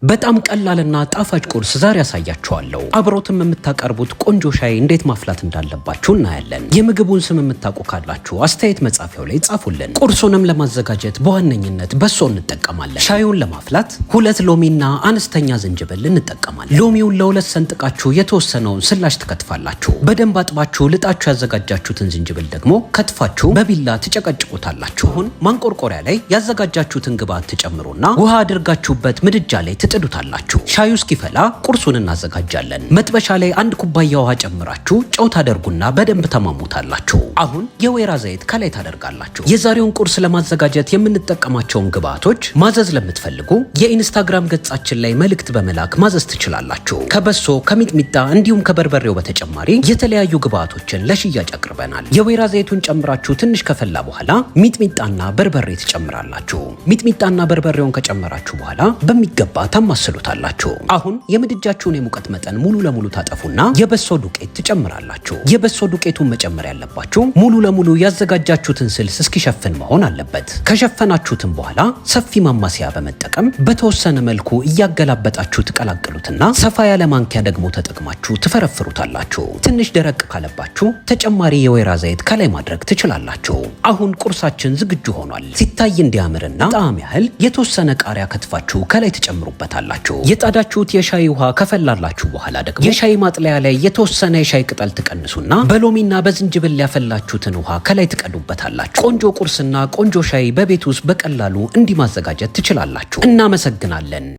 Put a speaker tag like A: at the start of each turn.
A: በጣም ቀላልና ጣፋጭ ቁርስ ዛሬ ያሳያችኋለሁ። አብሮትም የምታቀርቡት ቆንጆ ሻይ እንዴት ማፍላት እንዳለባችሁ እናያለን። የምግቡን ስም የምታውቁ ካላችሁ አስተያየት መጻፊያው ላይ ጻፉልን። ቁርሱንም ለማዘጋጀት በዋነኝነት በሶ እንጠቀማለን። ሻዩን ለማፍላት 2 ሎሚና አነስተኛ ዝንጅብል እንጠቀማለን። ሎሚውን ለሁለት ሰንጥቃችሁ የተወሰነውን ስላሽ ትከትፋላችሁ። በደንብ አጥባችሁ ልጣችሁ ያዘጋጃችሁትን ዝንጅብል ደግሞ ከትፋችሁ በቢላ ትጨቀጭቁታላችሁ። አሁን ማንቆርቆሪያ ላይ ያዘጋጃችሁትን ግብአት ትጨምሩና ውሃ አድርጋችሁበት ምድጃ ላይ ትጥዱታላችሁ። ሻዩ እስኪፈላ ቁርሱን እናዘጋጃለን። መጥበሻ ላይ 1 ኩባያ ውሃ ጨምራችሁ ጨው ታደርጉና በደንብ ተማሙታላችሁ። አሁን የወይራ ዘይት ከላይ ታደርጋላችሁ። የዛሬውን ቁርስ ለማዘጋጀት የምንጠቀማቸውን ግብአቶች ማዘዝ ለምትፈልጉ የኢንስታግራም ገጻችን ላይ መልእክት በመላክ ማዘዝ ትችላላችሁ። ከበሶ ከሚጥሚጣ እንዲሁም ከበርበሬው በተጨማሪ የተለያዩ ግብአቶችን ለሽያጭ አቅርበናል። የወይራ ዘይቱን ጨምራችሁ ትንሽ ከፈላ በኋላ ሚጥሚጣና በርበሬ ትጨምራላችሁ። ሚጥሚጣና በርበሬውን ከጨመራችሁ በኋላ በሚገባ ታማስሉታላችሁ። አሁን የምድጃችሁን የሙቀት መጠን ሙሉ ለሙሉ ታጠፉና የበሶ ዱቄት ትጨምራላችሁ። የበሶ ዱቄቱን መጨመር ያለባችሁ ሙሉ ለሙሉ ያዘጋጃችሁትን ስልስ እስኪሸፍን መሆን አለበት። ከሸፈናችሁትም በኋላ ሰፊ ማማሰያ በመጠቀም በተወሰነ መልኩ እያገላበጣችሁ ትቀላቅሉትና ሰፋ ያለ ማንኪያ ደግሞ ተጠቅማችሁ ትፈረፍሩታላችሁ። ትንሽ ደረቅ ካለባችሁ ተጨማሪ የወይራ ዘይት ከላይ ማድረግ ትችላላችሁ። አሁን ቁርሳችን ዝግጁ ሆኗል። ሲታይ እንዲያምርና ጣዕም ያህል የተወሰነ ቃሪያ ከትፋችሁ ከላይ ትጨምሩበታላችሁ። የጣዳችሁት የሻይ ውሃ ከፈላላችሁ በኋላ ደግሞ የሻይ ማጥለያ ላይ የተወሰነ የሻይ ቅጠል ትቀንሱና በሎሚና በዝንጅብል ያፈላችሁትን ውሃ ከላይ ትቀዱበታላችሁ። ቆንጆ ቁርስና ቆንጆ ሻይ በቤት ውስጥ በቀላሉ እንዲህ ማዘጋጀት ትችላላችሁ። እናመሰግናለን።